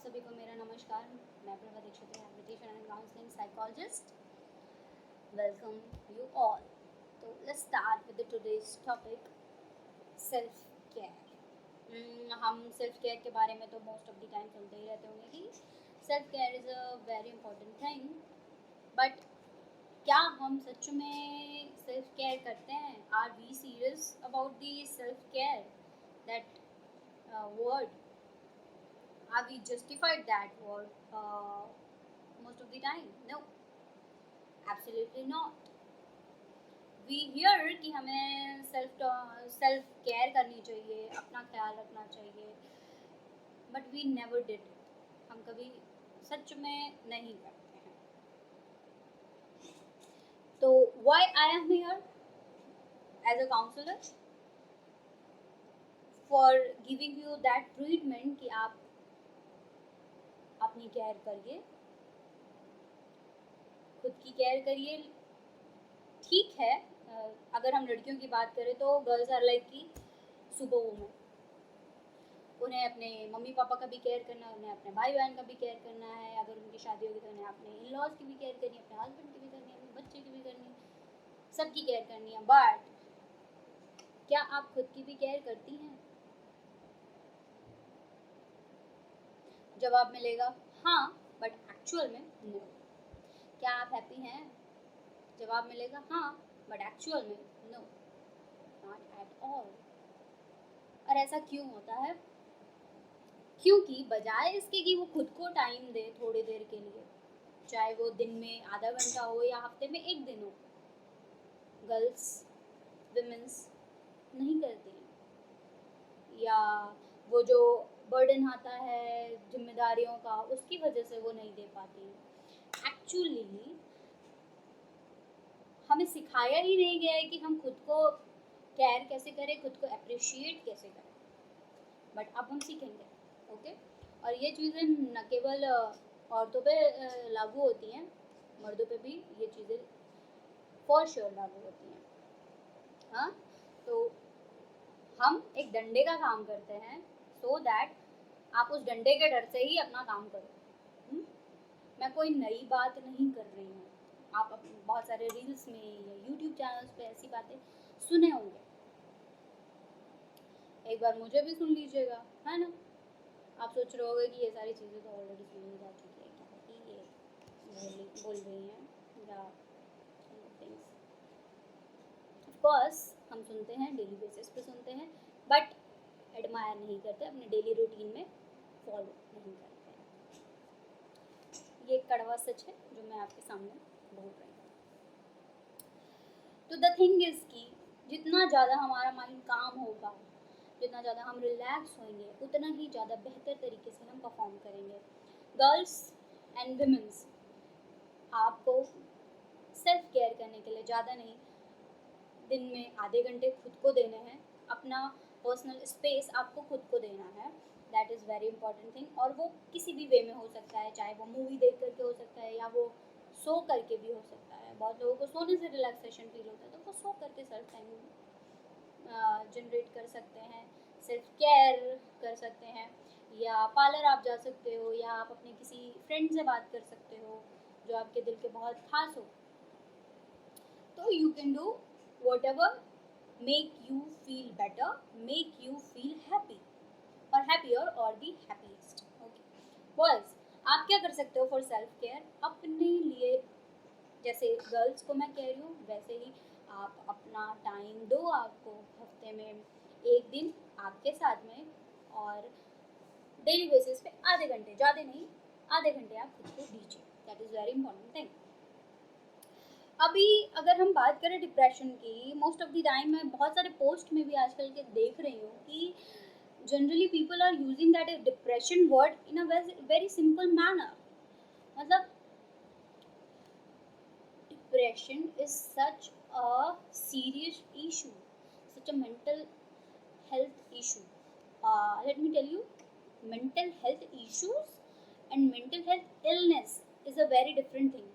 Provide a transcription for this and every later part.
सभी को मेरा नमस्कार। मैं Prabha Dikshit, rehabilitation and counselling psychologist. Welcome you all. तो let's start with today's topic, self care. हम सेल्फ केयर के बारे में तो मोस्ट ऑफ द टाइम सुनते ही रहते होंगे कि self care is a very important thing, but क्या हम सच में सेल्फ केयर करते हैं? Are we serious about the self care? That word, have we justified that word most of the time? No, absolutely not. We hear कि हमें self care करनी चाहिए, अपना ख्याल रखना चाहिए, but we never did it. हम कभी सच में नहीं करते हैं। तो why I am here as a counsellor, for giving you that treatment कि आप अपनी केयर करिए, खुद की केयर करिए। ठीक है, अगर हम लड़कियों की बात करें तो गर्ल्स आर लाइक की सुपर वूमन। उन्हें अपने मम्मी पापा का भी केयर करना है, उन्हें अपने भाई बहन का भी केयर करना है। अगर उनकी शादी होगी तो उन्हें अपने इन लॉज की भी केयर करनी है, अपने हस्बैंड की भी करनी है, अपने बच्चे की भी करनी है, सबकी केयर करनी है। बट क्या आप खुद की भी केयर करती हैं? जवाब मिलेगा हाँ, बट एक्चुअल में नो। क्या आप हैप्पी हैं? जवाब मिलेगा हाँ, बट एक्चुअल में नो, नॉट एट ऑल। और ऐसा क्यों होता है? क्योंकि बजाय इसके कि वो खुद को टाइम दे थोड़ी देर के लिए, चाहे वो दिन में आधा घंटा हो या हफ्ते में एक दिन हो, गर्ल्स विमेंस नहीं करती हैं। या वो जो बर्डन आता है जिम्मेदारियों का, उसकी वजह से वो नहीं दे पाती हैं। एक्चुअली हमें सिखाया ही नहीं गया है कि हम खुद को केयर कैसे करें, खुद को अप्रिशिएट कैसे करें। बट अब हम सीखेंगे, ओके? और ये चीज़ें न केवल औरतों पे लागू होती हैं, मर्दों पे भी ये चीज़ें फॉर श्योर लागू होती हैं। हाँ, तो हम एक डंडे का काम करते हैं सो दैट आप उस डंडे के डर से ही अपना काम करो। मैं कोई नई बात नहीं कर रही हूँ। आप बहुत सारे रील्स में या यूट्यूब चैनल्स पे ऐसी बातें सुने होंगे, एक बार मुझे भी सुन लीजिएगा, है ना? आप सोच रहे होंगे कि ये सारी चीज़ें तो ऑलरेडी सुनी जा चुकी है, क्या ही ये बोल रही हैं या थिंग्स। ऑफ कोर्स हम सुनते हैं, डेली बेसिस पे सुनते हैं, बट एडमायर नहीं करते, अपने डेली रूटीन में फॉलो नहीं करते हैं। ये एक कड़वा सच है जो मैं आपके सामने बोल रही हूँ। तो द थिंग इज़ कि जितना ज़्यादा हमारा माइंड काम होगा, जितना ज़्यादा हम रिलैक्स होंगे, उतना ही ज़्यादा बेहतर तरीके से हम परफॉर्म करेंगे। गर्ल्स एंड विमेंस, आपको सेल्फ केयर करने के लिए ज़्यादा नहीं, दिन में आधे घंटे खुद को देने हैं। अपना पर्सनल स्पेस आपको खुद को देना है, that is very important thing. और वो किसी भी वे में हो सकता है, चाहे वो मूवी देख करके हो सकता है या वो सो करके भी हो सकता है। बहुत लोगों को सोने से रिलैक्सेशन फील होता है, तो वो सो करके सेल्फ टाइम जनरेट कर सकते हैं, सेल्फ केयर कर सकते हैं। या पार्लर आप जा सकते हो, या आप अपने किसी फ्रेंड से बात कर सकते हो जो आपके दिल के बहुत खास हो। तो you can do what ever make you feel better, make you feel happy और हैप्पियर और बी हैप्पीएस्ट। ओके बॉयज, आप क्या कर सकते हो फॉर सेल्फ केयर अपने लिए? जैसे गर्ल्स को मैं कह रही हूँ, वैसे ही आप अपना टाइम दो। आपको हफ्ते में एक दिन आपके साथ में, और डेली बेसिस पे आधे घंटे, ज़्यादा नहीं, आधे घंटे आप खुद को दीजिए। That is very important thing. अभी अगर हम बात करें डिप्रेशन की, मोस्ट ऑफ द टाइम मैं बहुत सारे पोस्ट में भी आजकल के देख रही हूँ कि generally people are using that depression word in a very simple manner. मतलब depression is such a serious issue, such a mental health issue. Let me tell you, mental health issues and mental health illness is a very different thing.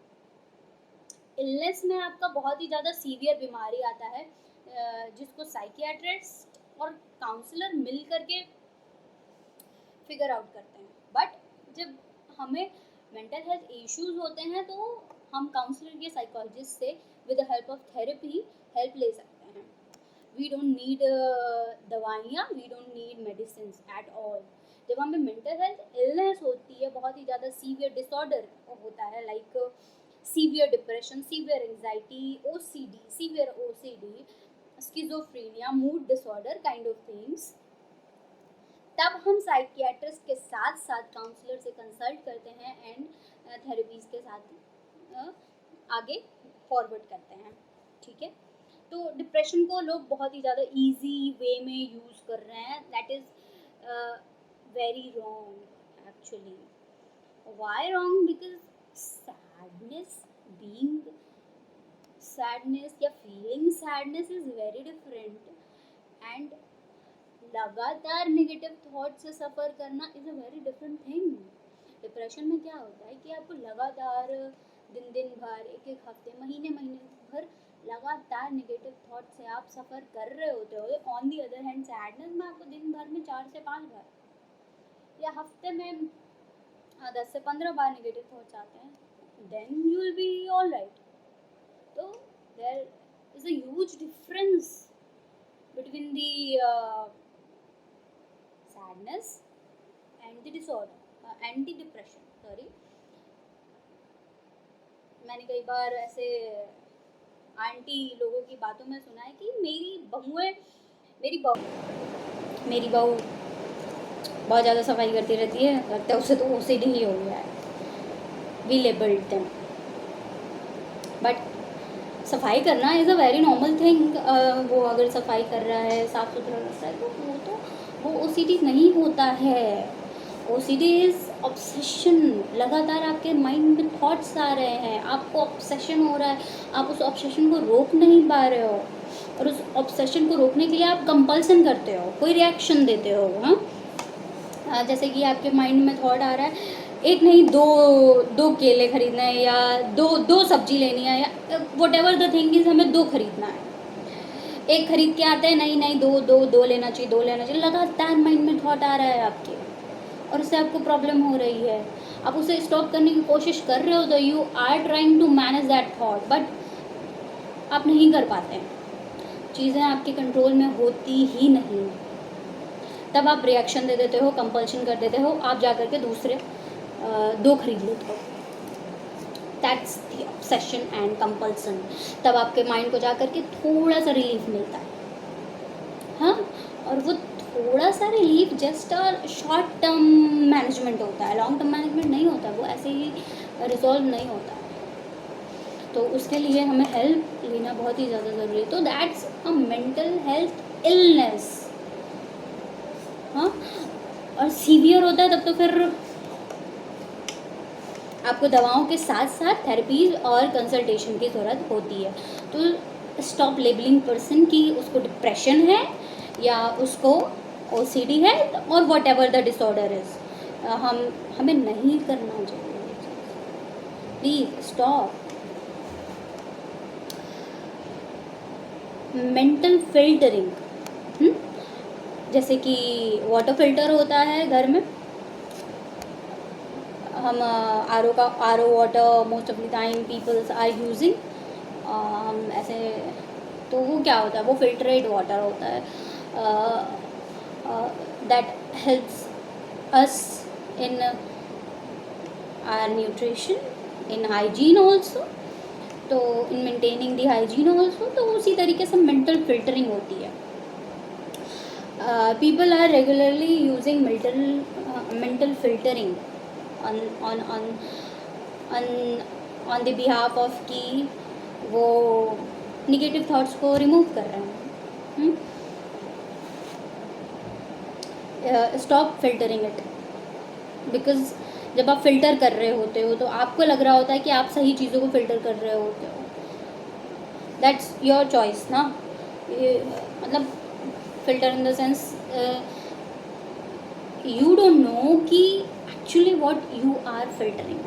Illness में आपका बहुत ही ज़्यादा severe बीमारी आता है, जिसको psychiatrist और काउंसलर मिल करके फिगर आउट करते हैं। बट जब हमें मेंटल हेल्थ इश्यूज होते हैं तो हम काउंसलर या साइकोलॉजिस्ट से with the help of therapy help ले सकते हैं. वी डोंट नीड दवाइयाँ, we don't need medicine at all. जब हमें मेंटल हेल्थ इलनेस होती है, बहुत ही ज़्यादा सीवियर डिसऑर्डर होता है, like severe depression, severe anxiety, OCD, severe OCD, schizophrenia, mood disorder kind of things, तब हम साइकियाट्रिस्ट के साथ साथ काउंसलर से कंसल्ट करते हैं एंड थेरेपीज के साथ आगे फॉरवर्ड करते हैं. ठीक है. तो डिप्रेशन को लोग बहुत ही ज़्यादा इजी वे में यूज़ कर रहे हैं. That is very wrong actually. Why wrong? Because sadness या feeling sadness is very different and लगातार नेगेटिव थॉट से सफ़र करना is a very different thing. Depression में क्या होता है कि आपको लगातार दिन भर, एक हफ्ते, महीने भर लगातार नेगेटिव थॉट से आप सफ़र कर रहे होते हो. On the other hand sadness में आपको दिन भर में 4 से 5 बार या हफ्ते में 10 से 15 बार नेगेटिव थॉट्स आते हैं, then you will be all right. तो there is a huge difference between the sadness and the disorder and the depression. Sorry, मैंने कई बार ऐसे आंटी लोगों की बातों में सुना है कि मेरी बहू बहुत ज़्यादा सफाई करती रहती है, लगता है उसे तो ओसीडी ही हो गया है. वी लेबल्ड देम, बट सफाई करना is a very normal thing. वो अगर सफाई कर रहा है, साफ़ सुथरा रखता है, तो वो ओसीडी नहीं होता है. OCD is obsession. लगातार आपके माइंड में थॉट्स आ रहे हैं, आपको ऑब्सेशन हो रहा है, आप उस ऑब्सेशन को रोक नहीं पा रहे हो, और उस ऑब्सेशन को रोकने के लिए आप कंपल्सन करते हो, कोई रिएक्शन देते हो. हाँ, जैसे कि आपके माइंड में थॉट आ रहा है, एक नहीं दो केले खरीदना है, या दो सब्जी लेनी है, या what ever the thing is, हमें 2 खरीदना है. एक खरीद के आते हैं, नहीं दो लेना चाहिए. लगातार माइंड में थॉट आ रहा है आपके, और उससे आपको प्रॉब्लम हो रही है. आप उसे स्टॉप करने की कोशिश कर रहे हो, तो you are trying to manage that thought, but आप नहीं कर पाते हैं. चीज़ें आपके कंट्रोल में होती ही नहीं. तब आप रिएक्शन दे देते हो, कंपल्शन कर देते हो, आप जा करके दूसरे 2 खरीद लेते हो. That's the obsession and compulsion. तब आपके माइंड को जा करके थोड़ा सा रिलीफ मिलता है. हाँ, और वो थोड़ा सा relief just short term management होता है, लॉन्ग टर्म मैनेजमेंट नहीं होता. वो ऐसे ही रिजॉल्व नहीं होता. तो उसके लिए हमें हेल्प लेना बहुत ही ज़्यादा ज़रूरी है. तो that's a mental health illness. हाँ, और सीवियर होता है तब तो फिर आपको दवाओं के साथ साथ थेरेपीज और कंसल्टेशन की ज़रूरत होती है. तो स्टॉप लेबलिंग पर्सन कि उसको डिप्रेशन है या उसको ओसीडी है, और what ever the disorder is. हमें नहीं करना चाहिए. Please stop. मेंटल फिल्टरिंग, जैसे कि वाटर फिल्टर होता है घर में, हम R O water most of the time peoples are using. हम ऐसे, तो वो क्या होता है, वो फिल्टरेट वाटर होता है. That helps us in our nutrition, in hygiene also, तो in maintaining the hygiene also. तो उसी तरीके से मेंटल फिल्टरिंग होती है. People are regularly using mental filtering on the behalf of कि वो नेगेटिव थॉट्स को रिमूव कर रहे हैं. Stop filtering it. बिकॉज जब आप फिल्टर कर रहे होते हो तो आपको लग रहा होता है कि आप सही चीज़ों को फिल्टर कर रहे होते हो. दैट्स योर चॉइस ना. मतलब filter in the sense you don't know कि actually what you are filtering.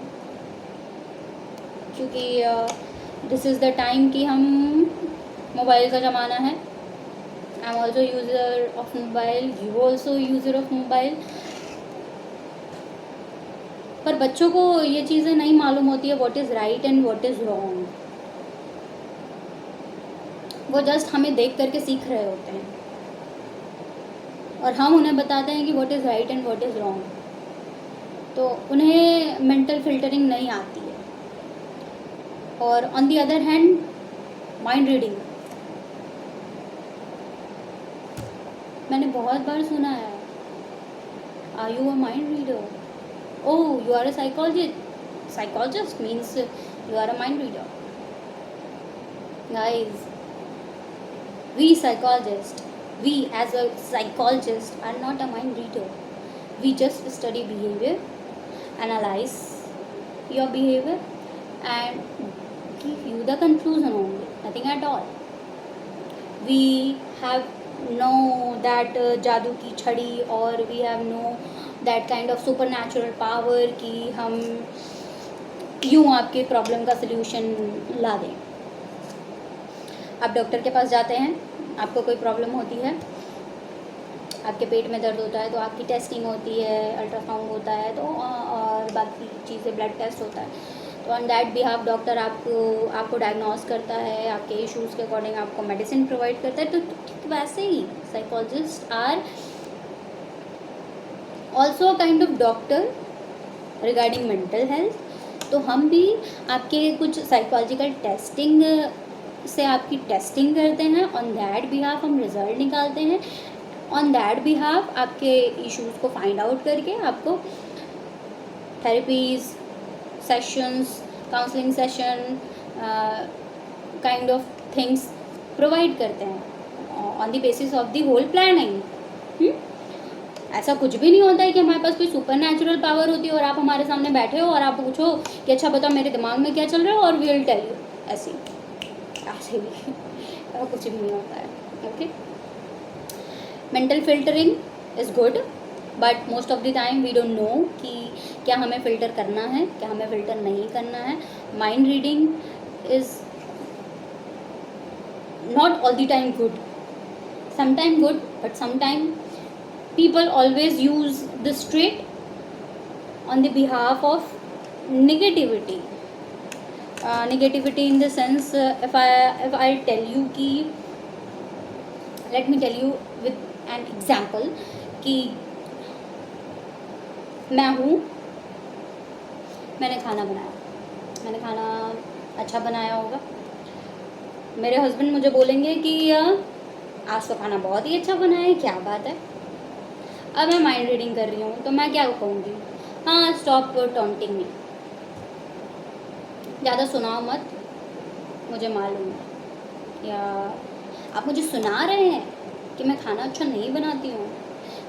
क्योंकि this is the time कि हम मोबाइल का ज़माना है. I am also user of mobile, you also user of mobile. पर बच्चों को ये चीज़ें नहीं मालूम होती है what is right and what is wrong. वो जस्ट हमें देख करके सीख रहे होते हैं और हम उन्हें बताते हैं कि what is right and what is wrong, तो उन्हें मेंटल फिल्टरिंग नहीं आती है। और on the other hand mind reading, मैंने बहुत बार सुना है, are you a mind reader? Oh, you are a psychologist, psychologist means you are a mind reader. Guys, we psychologists, we as a psychologist are not a mind reader. We just study behavior, analyze your behavior and give you the conclusion only, nothing at all. We have no that जादू की छड़ी, और we have no that kind of supernatural power कि हम यूँ आपके problem का solution ला दें। आप डॉक्टर के पास जाते हैं, आपको कोई प्रॉब्लम होती है, आपके पेट में दर्द होता है तो आपकी टेस्टिंग होती है, अल्ट्रासाउंड होता है, तो और बाकी चीज़ें ब्लड टेस्ट होता है, तो ऑन दैट बिहाफ डॉक्टर आपको डायग्नोस करता है, आपके इश्यूज़ के अकॉर्डिंग आपको मेडिसिन प्रोवाइड करता है। तो ठीक वैसे ही psychologist are also a kind of doctor regarding mental health. तो हम भी आपके कुछ साइकोलॉजिकल टेस्टिंग से आपकी टेस्टिंग करते हैं, ऑन दैट बिहाफ हम रिजल्ट निकालते हैं, ऑन दैट बिहाफ आपके इश्यूज़ को फाइंड आउट करके आपको therapies sessions, counselling session kind of things provide करते हैं on the basis of the whole planning. ऐसा कुछ भी नहीं होता है कि हमारे पास कोई सुपर नेचुरल पावर होती है और आप हमारे सामने बैठे हो और आप पूछो कि अच्छा बताओ मेरे दिमाग में क्या चल रहा है और वी विल टेल यू, ऐसे भी ऐसा कुछ भी नहीं होता है। Okay, mental filtering is good, but most of the time we don't know कि क्या हमें फ़िल्टर करना है, क्या हमें फ़िल्टर नहीं करना है। Mind reading is not all the time good, sometime good, but sometime people always use this trait on the behalf of negativity. Negativity in the sense, if I tell you कि, let me tell you with an example कि मैं हूँ, मैंने खाना बनाया, मैंने खाना अच्छा बनाया होगा, मेरे हस्बैंड मुझे बोलेंगे कि आज तो खाना बहुत ही अच्छा बना है, क्या बात है। अब मैं माइंड रीडिंग कर रही हूँ तो मैं क्या कहूँगी, हाँ स्टॉप टॉन्टिंग मी, ज़्यादा सुनाओ मत, मुझे मालूम है, या आप मुझे सुना रहे हैं कि मैं खाना अच्छा नहीं बनाती हूँ,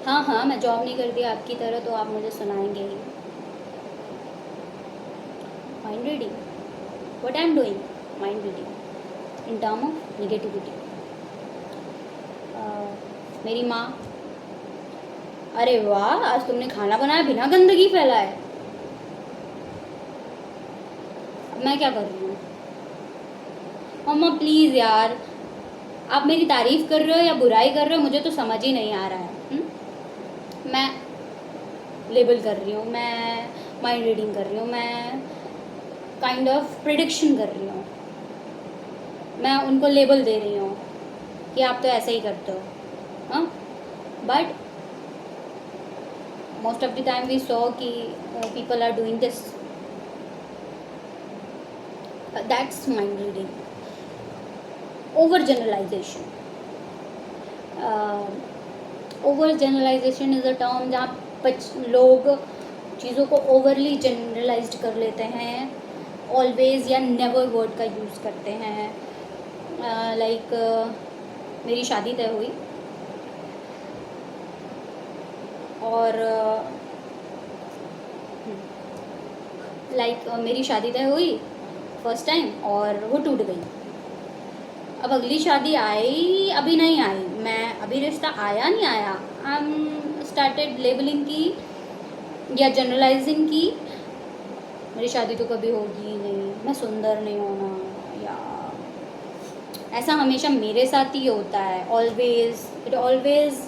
हाँ हाँ मैं जॉब नहीं करती आपकी तरह, तो आप मुझे सुनाएंगे ही। Mind reading, what I am doing, mind reading in term of negativity. मेरी माँ, अरे वाह आज तुमने खाना बनाया बिना गंदगी फैलाए। अब मैं क्या कर रही हूँ, मम्मा प्लीज़ यार, आप मेरी तारीफ़ कर रहे हो या बुराई कर रहे हो मुझे तो समझ ही नहीं आ रहा है। मैं लेबल कर रही हूँ, मैं माइंड रीडिंग कर रही हूँ, मैं काइंड ऑफ प्रिडिक्शन कर रही हूँ, मैं उनको लेबल दे रही हूँ कि आप तो ऐसे ही करते हो। हाँ, but most of the time we saw कि people are doing this, that's mind reading. Over generalization, over generalization is a term जहाँ लोग चीज़ों को overly generalized कर लेते हैं, always या never word का यूज़ करते हैं। like मेरी शादी तय हुई और मेरी शादी तय हुई फर्स्ट टाइम और वो टूट गई। अब अगली शादी आई, अभी नहीं आई, मैं अभी रिश्ता आया नहीं आया, आई एम स्टार्टेड लेबलिंग की या जनरलाइजिंग की, मेरी शादी तो कभी होगी ही नहीं, मैं सुंदर नहीं होना, या ऐसा हमेशा मेरे साथ ही होता है, always, it always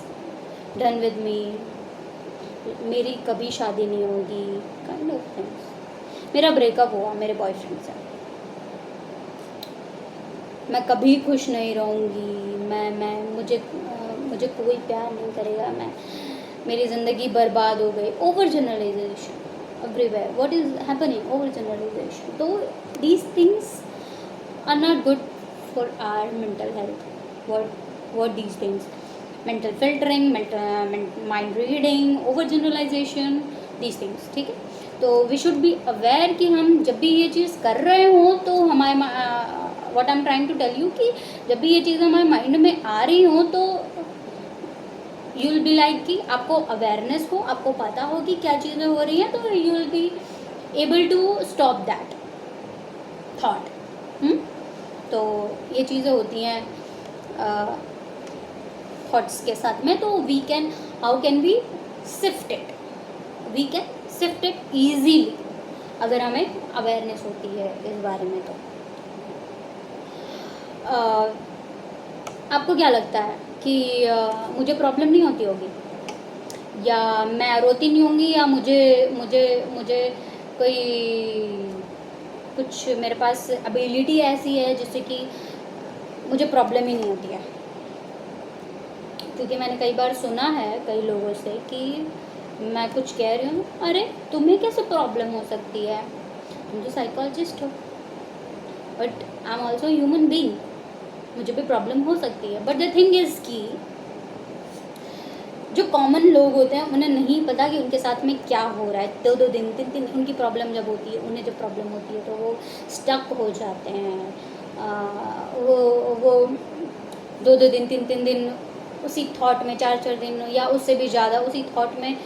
done with me. मेरी कभी शादी नहीं होगी, काइंड ऑफ थिंग्स। मेरा ब्रेकअप हुआ मेरे बॉयफ्रेंड से, मैं कभी खुश नहीं रहूँगी, मैं मुझे कोई प्यार नहीं करेगा, मेरी ज़िंदगी बर्बाद हो गई। Over generalisation everywhere, what is happening, over generalisation. तो these things are not good for our mental health. What these things, mental filtering, mind reading, overgeneralization, these things, ठीक है। तो we should be aware कि हम जब भी ये चीज़ कर रहे हो तो हमारे what I'm trying to tell you कि जब भी ये चीज़ हमारे माइंड में आ रही हो तो you will be like कि आपको अवेयरनेस हो, आपको पता हो कि क्या चीज़ें हो रही हैं, तो you will be able to stop that thought। तो ये चीज़ें होती हैं थॉट्स के साथ में। तो we can, how can we shift it, we can shift it easily अगर हमें अवेयरनेस होती है इस बारे में। तो आपको क्या लगता है कि मुझे प्रॉब्लम नहीं होती होगी, या मैं रोती नहीं होंगी, या मुझे मुझे मुझे कोई कुछ मेरे पास एबिलिटी ऐसी है जिससे कि मुझे प्रॉब्लम ही नहीं होती है? क्योंकि मैंने कई बार सुना है कई लोगों से कि मैं कुछ कह रही हूँ, अरे तुम्हें कैसे प्रॉब्लम हो सकती है, तुम तो साइकोलॉजिस्ट हो। But I am also human being, मुझे भी प्रॉब्लम हो सकती है। बट द थिंग इज़ कि जो कॉमन लोग होते हैं उन्हें नहीं पता कि उनके साथ में क्या हो रहा है। 2-2 दिन 3-3 उनकी प्रॉब्लम जब होती है, उन्हें जब प्रॉब्लम होती है तो वो स्टक हो जाते हैं। वो 2-2 दिन 3-3 दिन उसी थॉट में, 4-4 दिन या उससे भी ज़्यादा उसी थॉट में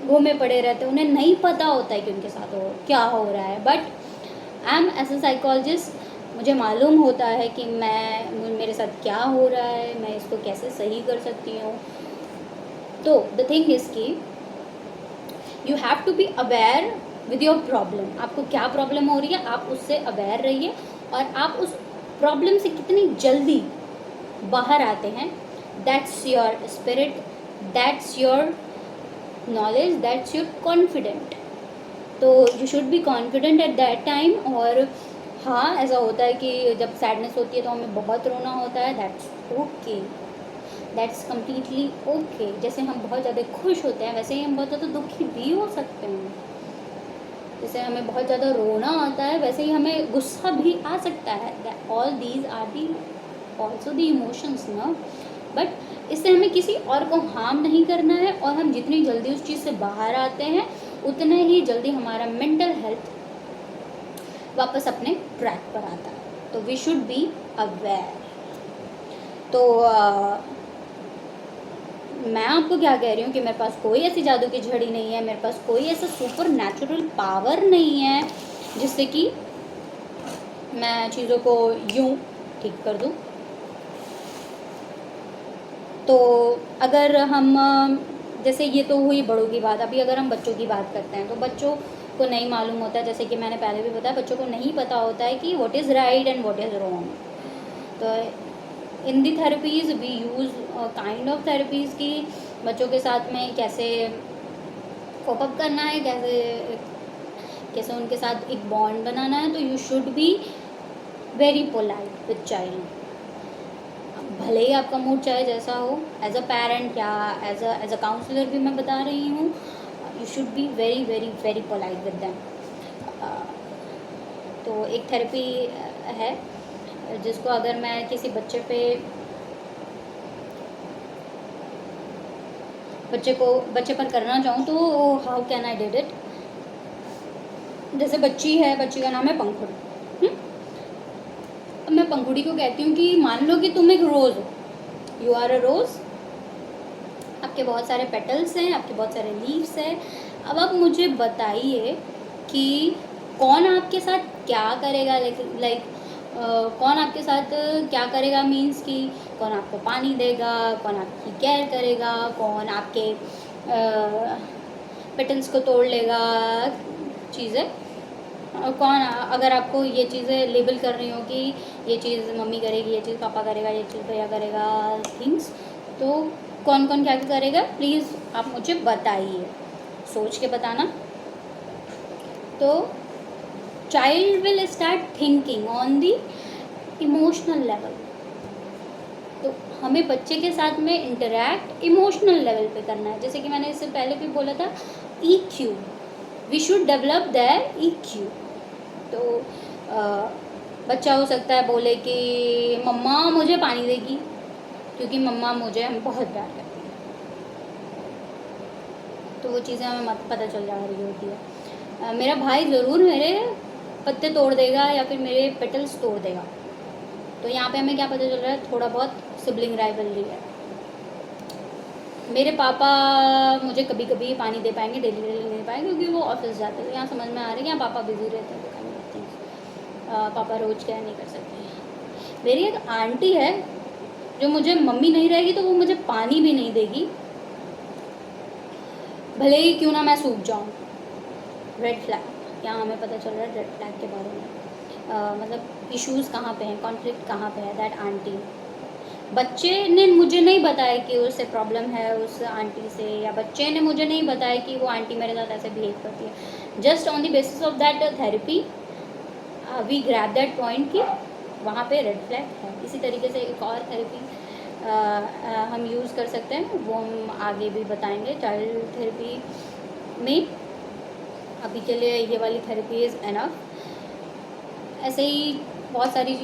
घूमे पड़े रहते हैं। उन्हें नहीं पता होता है कि उनके साथ क्या हो रहा है। But I am as a psychologist, मुझे मालूम होता है कि मेरे साथ क्या हो रहा है, मैं इसको कैसे सही कर सकती हूँ। तो द थिंग इज़ कि you have to be aware with your problem. आपको क्या प्रॉब्लम हो रही है, आप उससे अवेयर रहिए, और आप उस प्रॉब्लम से कितनी जल्दी बाहर आते हैं, that's your spirit, that's your knowledge, that's your confident. तो you should be confident at that time. और हाँ, ऐसा होता है कि जब सैडनेस होती है तो हमें बहुत रोना होता है, that's okay, that's completely okay. जैसे हम बहुत ज़्यादा खुश होते हैं वैसे ही हम बहुत ज़्यादा दुखी भी हो सकते हैं। जैसे हमें बहुत ज़्यादा रोना आता है वैसे ही हमें गुस्सा भी आ सकता है। All these are the also the emotions ना। बट इससे हमें किसी और को हार्म नहीं करना है, और हम जितनी जल्दी उस चीज़ से बाहर आते हैं उतना ही जल्दी हमारा मेंटल हेल्थ वापस अपने ट्रैक पर आता है। तो वी शुड बी अवेयर। तो मैं आपको क्या कह रही हूँ कि मेरे पास कोई ऐसी जादू की झड़ी नहीं है, मेरे पास कोई ऐसा सुपर नेचुरल पावर नहीं है जिससे कि मैं चीज़ों को यूँ ठीक कर दूँ। तो अगर हम, जैसे ये तो हुई बड़ों की बात, अभी अगर हम बच्चों की बात करते हैं तो बच्चों को नहीं मालूम होता है, जैसे कि मैंने पहले भी बताया, बच्चों को नहीं पता होता है कि what is right and what is wrong. तो in the therapies we use kind of therapies की बच्चों के साथ में कैसे कोप अप करना है, कैसे उनके साथ एक बॉन्ड बनाना है। तो you should be very polite with child. भले ही आपका मूड चाहे जैसा हो, एज अ पेरेंट या एज अ काउंसलर भी मैं बता रही हूँ, you should be very very very polite with them. तो एक थेरेपी है जिसको अगर मैं किसी बच्चे पर करना चाहूँ तो how can I did it. जैसे बच्ची का नाम है पंखुड़ी। अब मैं पंखुड़ी को कहती हूँ कि मान लो कि तुम एक रोज़ हो, यू आर अ रोज़, आपके बहुत सारे पेटल्स हैं, आपके बहुत सारे लीव्स हैं। अब आप मुझे बताइए कि कौन आपके साथ क्या करेगा, लाइक कौन आपके साथ क्या करेगा, मीन्स कि कौन आपको पानी देगा, कौन आपकी केयर करेगा, कौन आपके पेटल्स को तोड़ लेगा, चीज़ें कौन, अगर आपको ये चीज़ें लेबल कर रही हो कि ये चीज़ मम्मी करेगी, ये चीज़ पापा करेगा, ये चीज़ भैया करेगा, थिंग्स, तो कौन कौन क्या क्या करेगा प्लीज़ आप मुझे बताइए, सोच के बताना। तो child will start thinking on the emotional level. तो हमें बच्चे के साथ में इंटरैक्ट इमोशनल लेवल पे करना है। जैसे कि मैंने इससे पहले भी बोला था, EQ, we should develop their EQ। तो बच्चा हो सकता है बोले कि मम्मा मुझे पानी देगी, क्योंकि मम्मा मुझे हम बहुत प्यार करती है। तो वो चीज़ें हमें पता चल जा रही होती है। मेरा भाई ज़रूर मेरे पत्ते तोड़ देगा या फिर मेरे पेटल्स तोड़ देगा। तो यहाँ पे हमें क्या पता चल रहा है, थोड़ा बहुत सिबलिंग राइवलरी है। मेरे पापा मुझे कभी कभी पानी दे पाएंगे, डेली डेली नहीं दे पाएंगे क्योंकि वो ऑफिस जाते हैं। तो यहाँ समझ में आ रहा है कि यहाँ पापा बिजी रहते हैं, तो काइंड ऑफ थिंग्स पापा रोज़ क्या नहीं कर सकते। मेरी एक आंटी है जो मुझे मम्मी नहीं रहेगी तो वो मुझे पानी भी नहीं देगी, भले ही क्यों ना मैं सूख जाऊँ। रेड फ्लैग, यहाँ हमें पता चल रहा है रेड फ्लैग के बारे में। मतलब इश्यूज़ कहाँ पे हैं, कॉन्फ्लिक्ट कहाँ पे है। दैट आंटी, बच्चे ने मुझे नहीं बताया कि उससे प्रॉब्लम है उस आंटी से, या बच्चे ने मुझे नहीं बताया कि वो आंटी मेरे साथ ऐसे बिहेव करती है। Just on the basis of that therapy we grab that point कि वहाँ पे रेड फ्लैग है। इसी तरीके से एक और थेरेपी हम यूज़ कर सकते हैं, वो हम आगे भी बताएंगे चाइल्ड थेरेपी में। अभी के लिए ये वाली थेरेपी इज़ एनफ। ऐसे ही बहुत सारी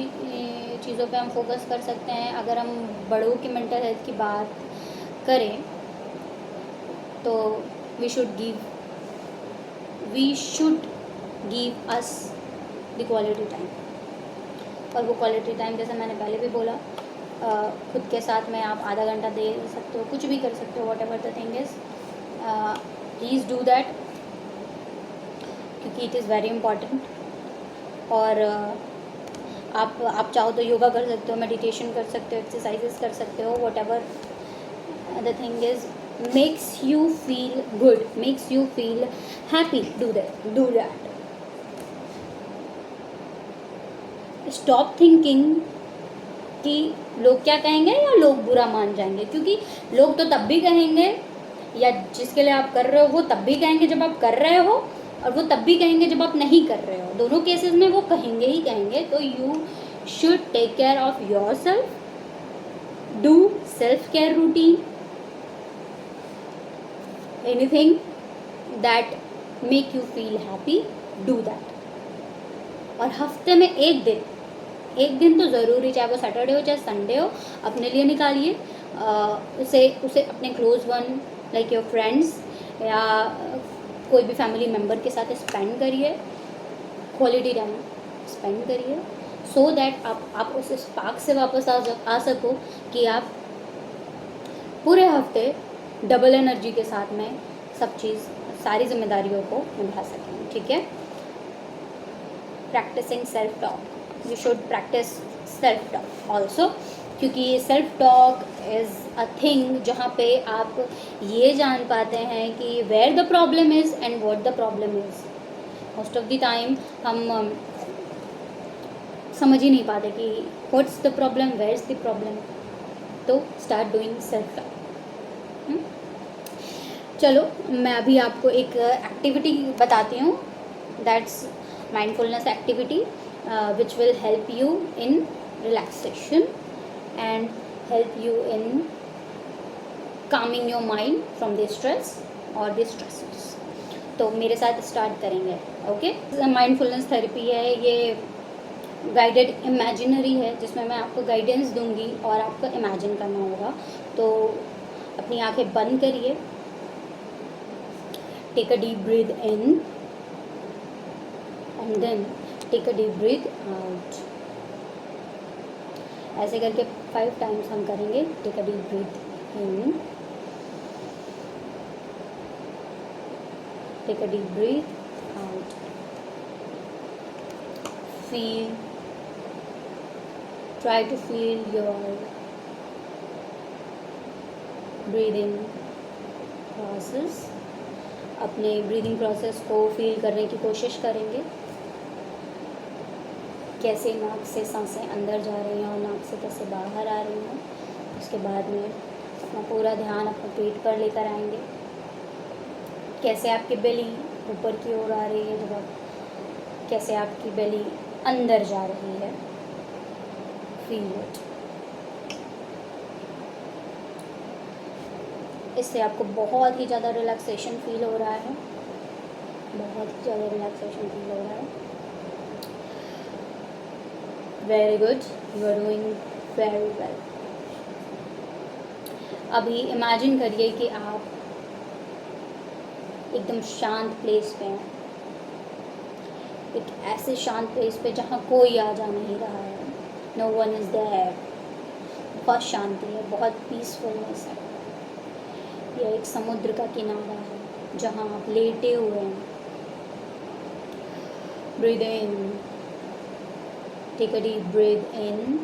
चीज़ों पे हम फोकस कर सकते हैं। अगर हम बड़ों की मेंटल हेल्थ की बात करें तो we should give us the quality time. और वो क्वालिटी टाइम जैसे मैंने पहले भी बोला, खुद के साथ में आप आधा घंटा दे सकते हो, कुछ भी कर सकते हो, what ever the thing is, please do that, क्योंकि इट इज़ वेरी इम्पॉर्टेंट। और आप चाहो तो योगा कर सकते हो, मेडिटेशन कर सकते हो, एक्सरसाइजेस कर सकते हो, what ever the thing is makes you feel good, makes you feel happy, do that. Stop thinking कि लोग क्या कहेंगे या लोग बुरा मान जाएंगे, क्योंकि लोग तो तब भी कहेंगे, या जिसके लिए आप कर रहे हो वो तब भी कहेंगे जब आप कर रहे हो, और वो तब भी कहेंगे जब आप नहीं कर रहे हो। दोनों केसेस में वो कहेंगे ही कहेंगे। तो you should take care of your self, do self care routine, anything that make you feel happy, do that. और हफ्ते में एक दिन तो ज़रूरी, चाहे वो सैटरडे हो चाहे संडे हो, अपने लिए निकालिए। उसे अपने close one like your friends या कोई भी फैमिली मेम्बर के साथ स्पेंड करिए, क्वालिटी टाइम स्पेंड करिए, सो दैट आप उस स्पार्क से वापस आ सको कि आप पूरे हफ्ते डबल एनर्जी के साथ में सारी जिम्मेदारियों को निभा सकें। ठीक है। Practising self talk, you should practise self talk also, क्योंकि self talk is a thing जहाँ पे आप ये जान पाते हैं कि where the problem is and what the problem is. Most of the time हम समझ ही नहीं पाते कि what's the problem, where is the problem. तो स्टार्ट डूइंग सेल्फ टॉक। चलो मैं अभी आपको एक एक्टिविटी बताती हूँ, that's mindfulness activity which will help you in relaxation and help you in calming your mind from the stress or the stresses। तो मेरे साथ स्टार्ट करेंगे। ओके, माइंडफुलनेस थेरेपी है, ये गाइडेड इमेजिनरी है, जिसमें मैं आपको गाइडेंस दूंगी और आपको इमेजिन करना होगा। तो अपनी आंखें बंद करिए, take a deep breath in and then take a deep breath out। ऐसे करके 5 times हम करेंगे। take a deep breath in, take a deep breath out, try to feel your breathing process। अपने ब्रीदिंग प्रोसेस को feel करने की कोशिश करेंगे, कैसे नाक से सांसें अंदर जा रही हैं और नाक से कैसे बाहर आ रही हैं। उसके बाद में अपना पूरा ध्यान अपने पेट पर लेकर आएंगे। कैसे आपकी बेली ऊपर की ओर आ रही है, जब आप कैसे आपकी बेली अंदर जा रही है, फील इट। इससे आपको बहुत ही ज़्यादा रिलैक्सेशन फील हो रहा है, बहुत ही ज़्यादा रिलैक्सेशन फील हो रहा है। Very good, you are doing very well. अभी इमेजिन करिए कि आप एकदम शांत प्लेस पे हैं, एक ऐसे शांत प्लेस पे जहाँ कोई आ जा नहीं रहा है, नो वन इज़ देयर। बहुत शांति है, बहुत पीसफुलनेस है। यह एक समुद्र का किनारा है जहाँ आप लेटे हुए हैं। Breathe in, take a deep breath in,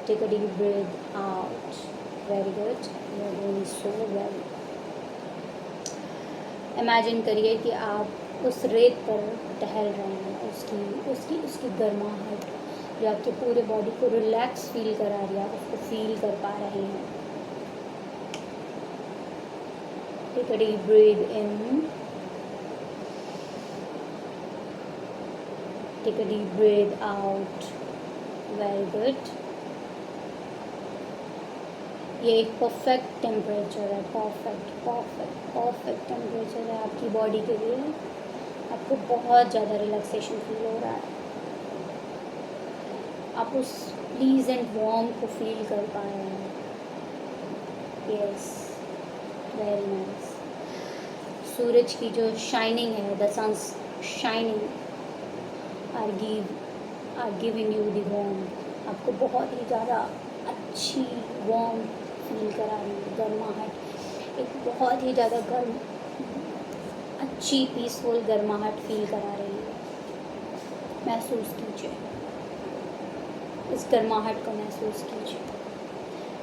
take a deep breath out. Very good, you are doing so well. Imagine करिए कि आप उस रेत पर टहल रहे हैं, उसकी गर्माहट जो आपके पूरे बॉडी को रिलैक्स फील करा रही है, आप उसको फील कर पा रहे हैं। Take a deep breath in, take a deep breath out. Very good. ये एक परफेक्ट टेम्परेचर है, परफेक्ट टेम्परेचर है आपकी बॉडी के लिए। आपको बहुत ज़्यादा रिलैक्सेशन फील हो रहा है, आप उस प्लीजेंट वार्म को फील कर पा रहे हैं। Yes, very nice. सूरज की जो शाइनिंग है, the suns shining are giving you the warm. आपको बहुत ही ज़्यादा अच्छी वार्म फील करा रही है, गर्माहट, एक बहुत ही ज़्यादा गर्म, अच्छी पीसफुल गर्माहट फील करा रही है। महसूस कीजिए, इस गर्माहट को महसूस कीजिए,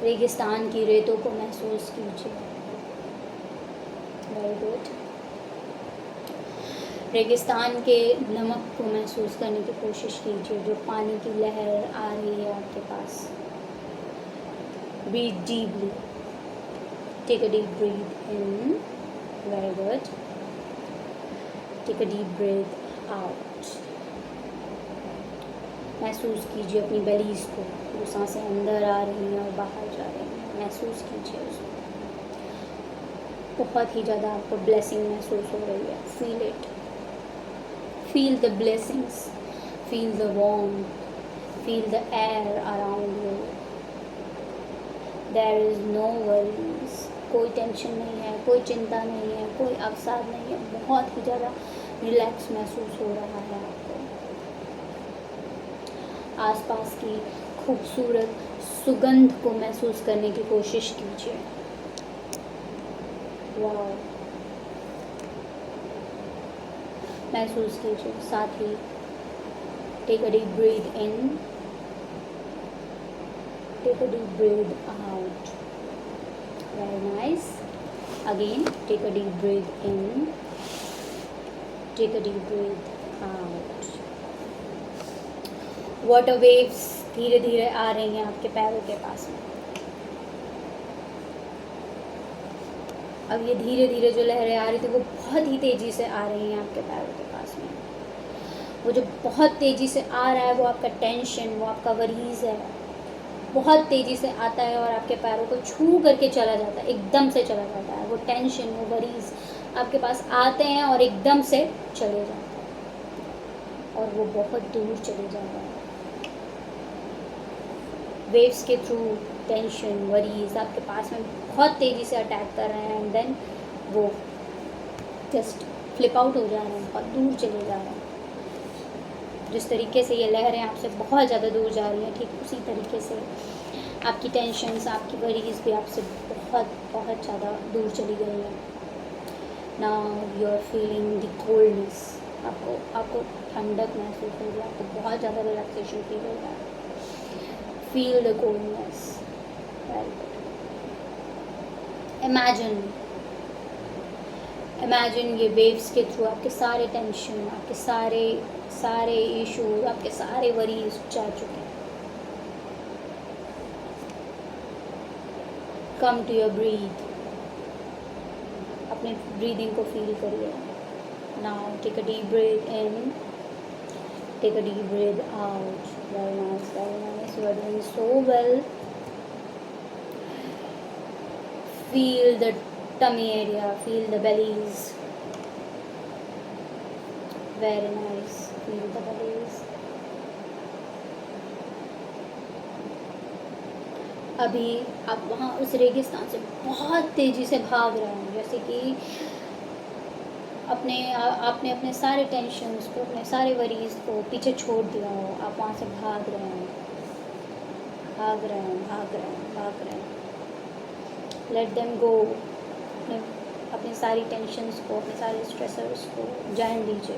रेगिस्तान की रेतों को महसूस कीजिए। Very good. रेगिस्तान के नमक को महसूस करने की कोशिश कीजिए, जो पानी की लहर आ रही है आपके पास। Breathe deeply, take a deep breath in. Very good, take a deep breath out. महसूस कीजिए अपनी बेलीज को, जो सांसें अंदर आ रही हैं और बाहर जा रही हैं, महसूस कीजिए उसको। बहुत ही ज़्यादा आपको ब्लेसिंग महसूस हो रही है, feel it, feel the blessings, feel the warm, feel the air around you. There is no worries, कोई टेंशन नहीं है, कोई चिंता नहीं है, कोई अवसाद नहीं है। बहुत ही ज़्यादा रिलैक्स महसूस हो रहा है आपको। आसपास की खूबसूरत सुगंध को महसूस करने की कोशिश कीजिए। वाह, महसूस कीजिए। साथ ही take a deep breath in, take a deep breath out. Very nice. Again take a deep breath in, take a deep breath out. Water waves धीरे धीरे आ रही हैं आपके पैरों के पास में। अब ये धीरे धीरे जो लहरें आ रही थी वो बहुत ही तेज़ी से आ रही हैं आपके पैरों के पास में। वो जो बहुत तेज़ी से आ रहा है वो आपका टेंशन, वो आपका वरीज़ है, बहुत तेज़ी से आता है और आपके पैरों को छू करके चला जाता है, एकदम से चला जाता है। वो टेंशन, वो वरीज़ आपके पास आते हैं और एकदम से चले जाते हैं और वो बहुत दूर चले जाते हैं। वेव्स के थ्रू टेंशन, वरीज आपके पास में बहुत तेज़ी से अटैक कर रहे हैं एंड देन वो जस्ट फ्लिप आउट हो जा रहे हैं, बहुत दूर चले जा रहे हैं। जिस तरीके से ये लहरें आपसे बहुत ज़्यादा दूर जा रही हैं, ठीक उसी तरीके से आपकी टेंशन्स, आपकी वरीज भी आपसे बहुत बहुत ज़्यादा दूर चली गई हैं। Now you are feeling the coldness, आपको ठंडक महसूस हो रही है, आपको बहुत ज़्यादा रिलैक्सेशन फील हो रहा है। Feel the coldness. Very good. Imagine ये waves के थ्रू आपके सारे टेंशन, आपके सारे इशूज, आपके सारे वरीज जा चुके हैं। कम टू योर ब्रीथ, अपने ब्रीदिंग को फील करिए. Now take a deep breath in, take a deep breath out. Very nice, very nice, you are doing so well. Feel the tummy area, feel the bellies. Very nice, feel the bellies. अभी आप वहाँ उस रेगिस्तान से बहुत तेज़ी से भाग रहे हैं, जैसे कि आपने अपने सारे टेंशन्स को, अपने सारे वरीज को पीछे छोड़ दिया हो. आप वहाँ से भाग रहे हैं, भाग रहे हैं, भाग रहे हैं, भाग रहे हैं. Let them go. अपनी सारी टेंशन्स को, अपने सारे स्ट्रेसर्स को जान दीजिए.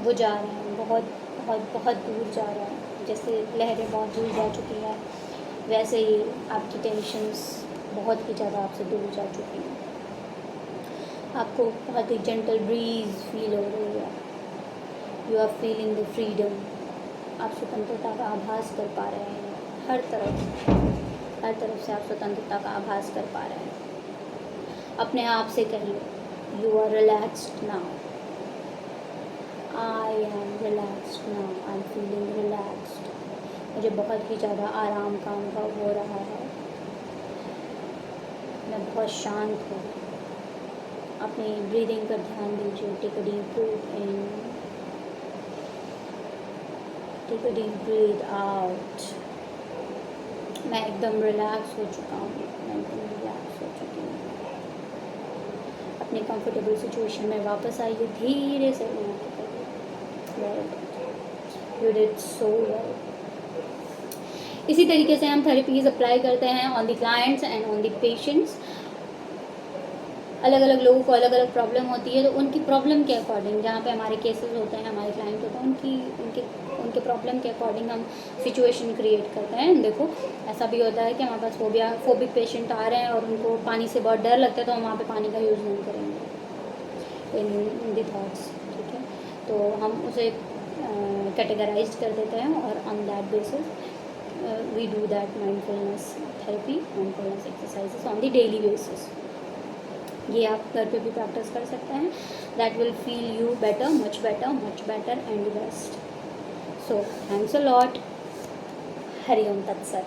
वो जा रहे हैं, बहुत बहुत बहुत दूर जा रहे हैं. जैसे लहरें बहुत दूर जा चुकी हैं, वैसे ही आपकी टेंशन्स बहुत ही ज़्यादा आपसे दूर जा चुकी हैं. आपको बहुत ही जेंटल ब्रीज फील हो रही है. You are feeling the freedom. आप स्वतंत्रता का आभास कर पा रहे हैं. हर तरफ से आप स्वतंत्रता का आभास कर पा रहे हैं. अपने आप से कहिए, you are relaxed now. I am relaxed now. I am feeling relaxed. मुझे बहुत ही ज़्यादा आराम का अनुभव हो रहा है. मैं बहुत शांत हूँ. अपनी ब्रीदिंग पर ध्यान दीजिए. Take a deep breath in, take a deep breath out. मैं एकदम रिलैक्स हो चुका हूँ. मैं एकदम रिलैक्स हो चुकी हूँ. अपने कंफर्टेबल सिचुएशन में वापस आइए. धीरे से यू डिड सो वेल. इसी तरीके से हम थेरेपीज अप्लाई करते हैं on the clients and on the patients. अलग अलग लोगों को अलग अलग प्रॉब्लम होती है, तो उनकी प्रॉब्लम के अकॉर्डिंग, जहाँ पे हमारे केसेस होते हैं, हमारे क्लाइंट होते हैं, उनके प्रॉब्लम के अकॉर्डिंग हम सिचुएशन क्रिएट करते हैं. देखो, ऐसा भी होता है कि हमारे पास फोबिक पेशेंट आ रहे हैं और उनको पानी से बहुत डर लगता है, तो हम वहाँ पे पानी का यूज़ नहीं करेंगे इन द थॉट्स. ठीक है, तो हम उसे कैटेगराइज कर देते हैं और on that basis we do that mindfulness therapy, mindfulness exercises on the daily basis. ये आप घर पे भी प्रैक्टिस कर सकते हैं. That will feel you better, much better and best. So thanks a lot. हरि ओम तत्सत.